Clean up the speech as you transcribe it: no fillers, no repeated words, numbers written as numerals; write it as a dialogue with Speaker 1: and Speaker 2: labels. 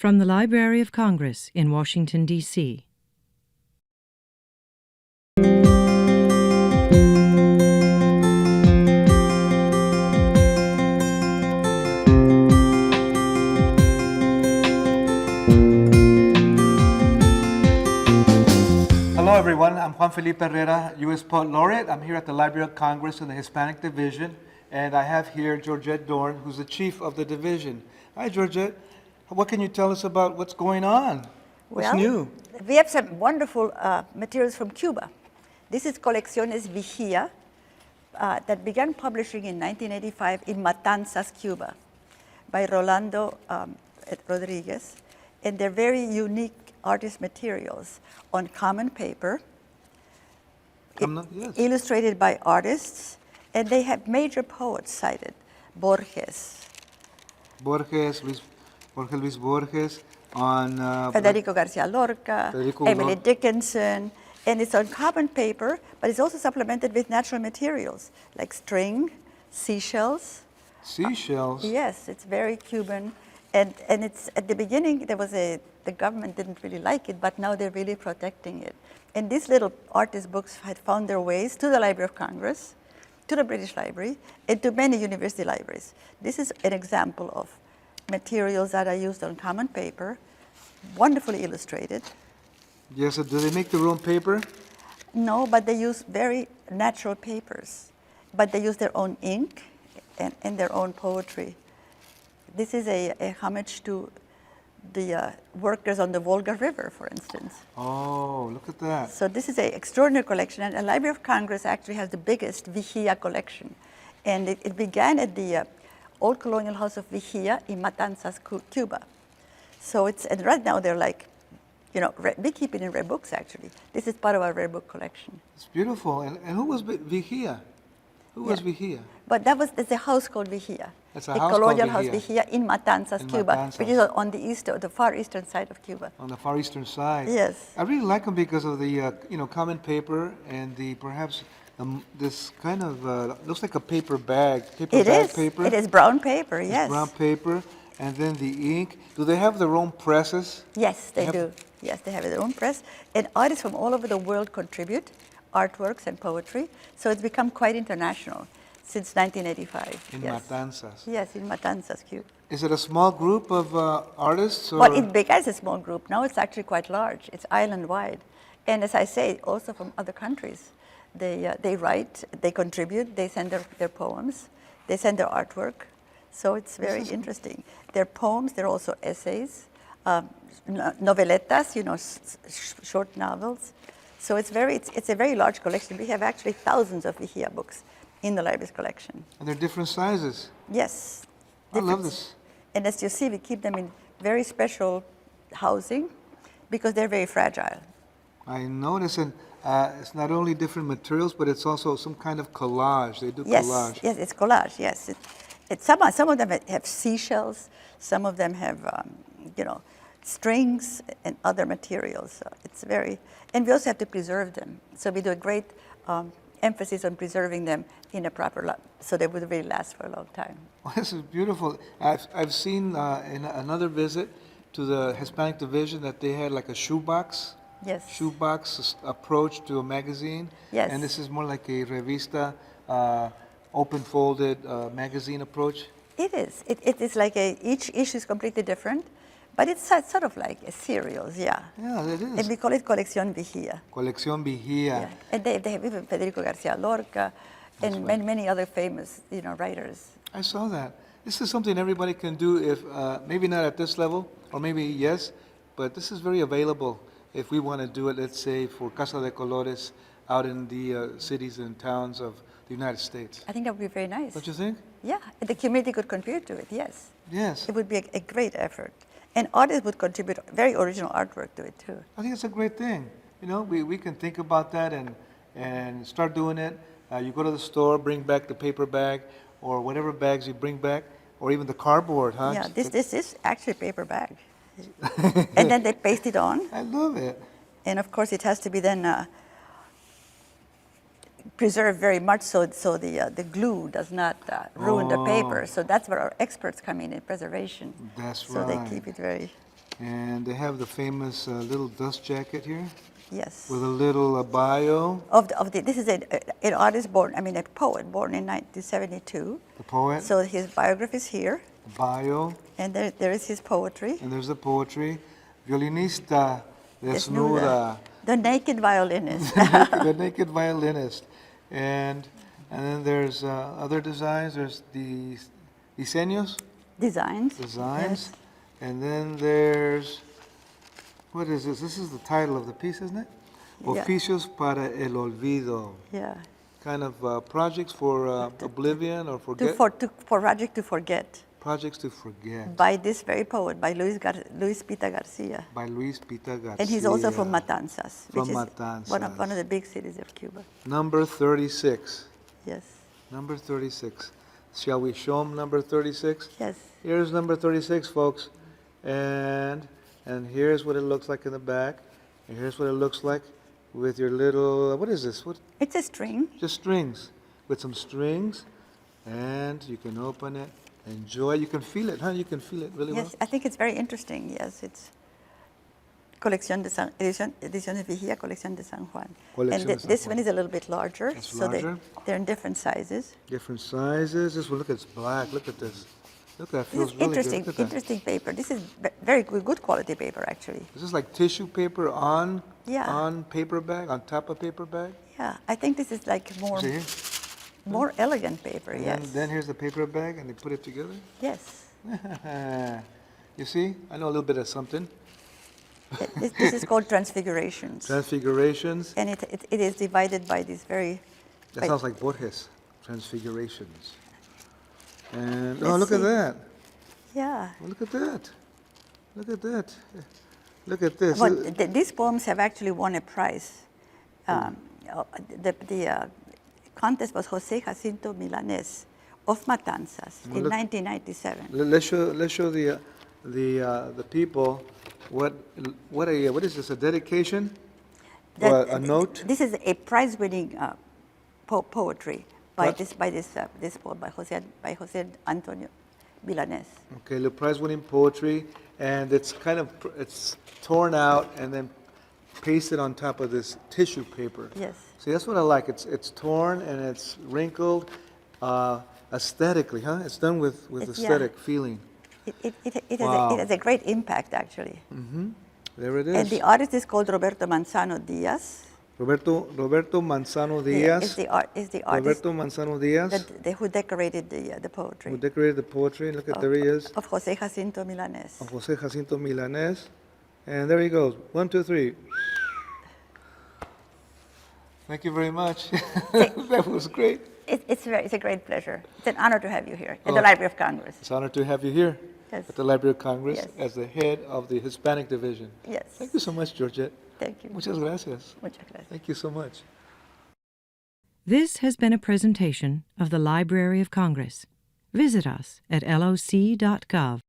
Speaker 1: From the Library of Congress in Washington, D.C.
Speaker 2: Hello everyone, I'm Juan Felipe Herrera, U.S. Poet Laureate. I'm here at the Library of Congress in the Hispanic Division, and I have here Georgette Dorn, who's the chief of the division. Hi Georgette, what can you tell us about what's going on? What's new?
Speaker 3: We have some wonderful materials from Cuba. This is Ediciones Vigía that began publishing in 1985 in Matanzas, Cuba, by Rolando Rodriguez, and they're very unique artist materials on common paper,
Speaker 2: Yes.
Speaker 3: illustrated by artists, and they have major poets cited: Borges,
Speaker 2: Jorge Luis Borges, on
Speaker 3: Federico Garcia Lorca, Emily Dickinson, and it's on common paper, but it's also supplemented with natural materials like string, seashells.
Speaker 2: Seashells?
Speaker 3: Yes, it's very Cuban. And it's at the beginning, the government didn't really like it, but now they're really protecting it. And these little artist books had found their ways to the Library of Congress, to the British Library, and to many university libraries. This is an example of materials that are used on common paper, wonderfully illustrated.
Speaker 2: Yes, do they make their own paper?
Speaker 3: No, but they use very natural papers. But they use their own ink and their own poetry. This is a homage to the workers on the Volga River, for instance.
Speaker 2: Oh, look at that.
Speaker 3: So this is an extraordinary collection, and the Library of Congress actually has the biggest Vigía collection. And it began at the old colonial house of Vigía in Matanzas, Cuba. So and right now they're like, we keep it in rare books, actually. This is part of our rare book collection.
Speaker 2: It's beautiful. And who was Vigía? Who was Vigía?
Speaker 3: But there's a house called Vigía.
Speaker 2: It's a
Speaker 3: the
Speaker 2: house
Speaker 3: colonial
Speaker 2: called
Speaker 3: house Vigía in Matanzas, Cuba,
Speaker 2: Matanzas.
Speaker 3: which is on the far eastern side of Cuba.
Speaker 2: On the far eastern side.
Speaker 3: Yes.
Speaker 2: I really like them because of the common paper and the perhaps this kind of looks like a paper bag. Paper.
Speaker 3: It is brown paper. Yes.
Speaker 2: It's brown paper, and then the ink. Do they have their own presses?
Speaker 3: Yes, they do. Yes, they have their own press, and artists from all over the world contribute artworks and poetry. So it's become quite international since 1985.
Speaker 2: In
Speaker 3: yes.
Speaker 2: Matanzas.
Speaker 3: Yes, in Matanzas, Cuba.
Speaker 2: Is it a small group of artists? Or?
Speaker 3: Well, it began as a small group. Now it's actually quite large. It's island-wide. And as I say, also from other countries. They write, they contribute, they send their poems, they send their artwork. So it's very interesting. They're poems, they're also essays, noveletas, short novels. So it's a very large collection. We have actually thousands of Vigía books in the library's collection.
Speaker 2: And they're different sizes.
Speaker 3: Yes.
Speaker 2: I love this.
Speaker 3: And as you see, we keep them in very special housing because they're very fragile.
Speaker 2: I notice, and it's not only different materials, but it's also some kind of collage. They do collage.
Speaker 3: Yes, it's collage, yes. Some of them have seashells, some of them have, strings and other materials. So it's and we also have to preserve them. So we do a great emphasis on preserving them in a proper, so they would really last for a long time.
Speaker 2: Well, this is beautiful. I've seen in another visit to the Hispanic Division that they had like a shoebox.
Speaker 3: Yes.
Speaker 2: Shoebox approach to a magazine.
Speaker 3: Yes.
Speaker 2: And this is more like a revista, open-folded magazine approach.
Speaker 3: It is. It is like each issue is completely different, but it's sort of like a serials, yeah.
Speaker 2: Yeah, it is.
Speaker 3: And we call it Colección Vigía.
Speaker 2: Colección Vigía.
Speaker 3: Yeah. And they have even Federico Garcia Lorca and many other famous, writers.
Speaker 2: I saw that. This is something everybody can do if, maybe not at this level, or maybe yes, but this is very available if we want to do it, let's say, for Casa de Colores out in the cities and towns of the United States.
Speaker 3: I think that would be very nice.
Speaker 2: Don't you think?
Speaker 3: Yeah, and the community could contribute to it, yes.
Speaker 2: Yes.
Speaker 3: It would be a great effort. And artists would contribute very original artwork to it, too.
Speaker 2: I think it's a great thing. We can think about that and start doing it. You go to the store, bring back the paper bag, or whatever bags you bring back, or even the cardboard, huh?
Speaker 3: Yeah, this is actually a paper bag. And then they paste it on.
Speaker 2: I love it.
Speaker 3: And of course, it has to be then preserved very much so the glue does not ruin the paper. So that's where our experts come in preservation.
Speaker 2: That's
Speaker 3: so
Speaker 2: right.
Speaker 3: So they keep it very
Speaker 2: And they have the famous little dust jacket here
Speaker 3: Yes.
Speaker 2: with a little bio.
Speaker 3: This is an artist born, a poet born in 1972.
Speaker 2: The poet.
Speaker 3: So his biography is here.
Speaker 2: The bio.
Speaker 3: And there is his poetry.
Speaker 2: And there's the poetry. Violinista desnuda.
Speaker 3: The naked violinist.
Speaker 2: The naked violinist. And then there's other designs. There's the diseños.
Speaker 3: Designs.
Speaker 2: Designs.
Speaker 3: Yes.
Speaker 2: And then there's, what is this? This is the title of the piece, isn't it?
Speaker 3: Yeah.
Speaker 2: Oficios para el olvido.
Speaker 3: Yeah.
Speaker 2: Kind of projects for oblivion or forget.
Speaker 3: For project to forget.
Speaker 2: Projects to forget.
Speaker 3: By this very poet, by Luis Pita Garcia.
Speaker 2: By Luis Pita Garcia.
Speaker 3: And he's also from Matanzas, which is
Speaker 2: Matanzas.
Speaker 3: one of the big cities of Cuba.
Speaker 2: Number 36.
Speaker 3: Yes.
Speaker 2: Number 36. Shall we show them number 36?
Speaker 3: Yes.
Speaker 2: Here's number 36, folks. And here's what it looks like in the back. And here's what it looks like with your little, what is this? What?
Speaker 3: It's a string.
Speaker 2: Just strings. With some strings. And you can open it. Enjoy. You can feel it, huh? You can feel it really well.
Speaker 3: Yes, I think it's very interesting. Yes, it's Ediciones Vigía, Colección de San Juan.
Speaker 2: Colección de San
Speaker 3: this
Speaker 2: Juan.
Speaker 3: one is a little bit larger.
Speaker 2: It's
Speaker 3: so
Speaker 2: larger.
Speaker 3: They're in different sizes.
Speaker 2: Different sizes. This one, look, it's black. Look at this. Look, that feels
Speaker 3: This is
Speaker 2: really
Speaker 3: interesting,
Speaker 2: good. Look at that.
Speaker 3: interesting paper. This is very good quality paper, actually.
Speaker 2: This is like tissue paper on
Speaker 3: Yeah.
Speaker 2: paper bag, on top of paper bag.
Speaker 3: Yeah, I think this is like
Speaker 2: See here?
Speaker 3: more elegant paper.
Speaker 2: And
Speaker 3: Yes.
Speaker 2: then here's the paper bag, and they put it together.
Speaker 3: Yes.
Speaker 2: You see? I know a little bit of something.
Speaker 3: This is called Transfigurations.
Speaker 2: Transfigurations.
Speaker 3: And it is divided by these very...
Speaker 2: That sounds like Borges. Transfigurations. And,
Speaker 3: Let's
Speaker 2: oh, look at
Speaker 3: see.
Speaker 2: that.
Speaker 3: Yeah.
Speaker 2: Oh, look at that. Look at that. Look at this.
Speaker 3: But these poems have actually won a prize. The contest was José Jacinto Milanés of Matanzas in 1997.
Speaker 2: Let's show the people what is this, a dedication or a note?
Speaker 3: This is a prize-winning poetry by
Speaker 2: What?
Speaker 3: this poet by José Antonio Milanés.
Speaker 2: Okay, the prize-winning poetry, and it's it's torn out and then pasted on top of this tissue paper.
Speaker 3: Yes.
Speaker 2: See, that's what I like. It's torn and it's wrinkled, aesthetically, huh? It's done with
Speaker 3: Yeah.
Speaker 2: aesthetic feeling.
Speaker 3: It
Speaker 2: Wow.
Speaker 3: has a great impact, actually.
Speaker 2: There it is.
Speaker 3: And the artist is called Roberto Manzano Diaz.
Speaker 2: Roberto Manzano
Speaker 3: Yeah,
Speaker 2: Diaz.
Speaker 3: is the artist
Speaker 2: Roberto Manzano Diaz,
Speaker 3: who decorated the poetry
Speaker 2: who decorated the poetry. Look at, there he is.
Speaker 3: of José Jacinto Milanés.
Speaker 2: Of José Jacinto Milanés. And there he goes. 1, 2, 3. Thank you very much. That was great.
Speaker 3: It's a great pleasure. It's an honor to have you here at the Library of Congress.
Speaker 2: It's an honor to have you here
Speaker 3: Yes.
Speaker 2: at the Library of Congress
Speaker 3: Yes.
Speaker 2: as the head of the Hispanic Division.
Speaker 3: Yes.
Speaker 2: Thank you so much, Georgette.
Speaker 3: Thank you.
Speaker 2: Muchas gracias.
Speaker 3: Muchas gracias.
Speaker 2: Thank you so much.
Speaker 1: This has been a presentation of the Library of Congress. Visit us at loc.gov.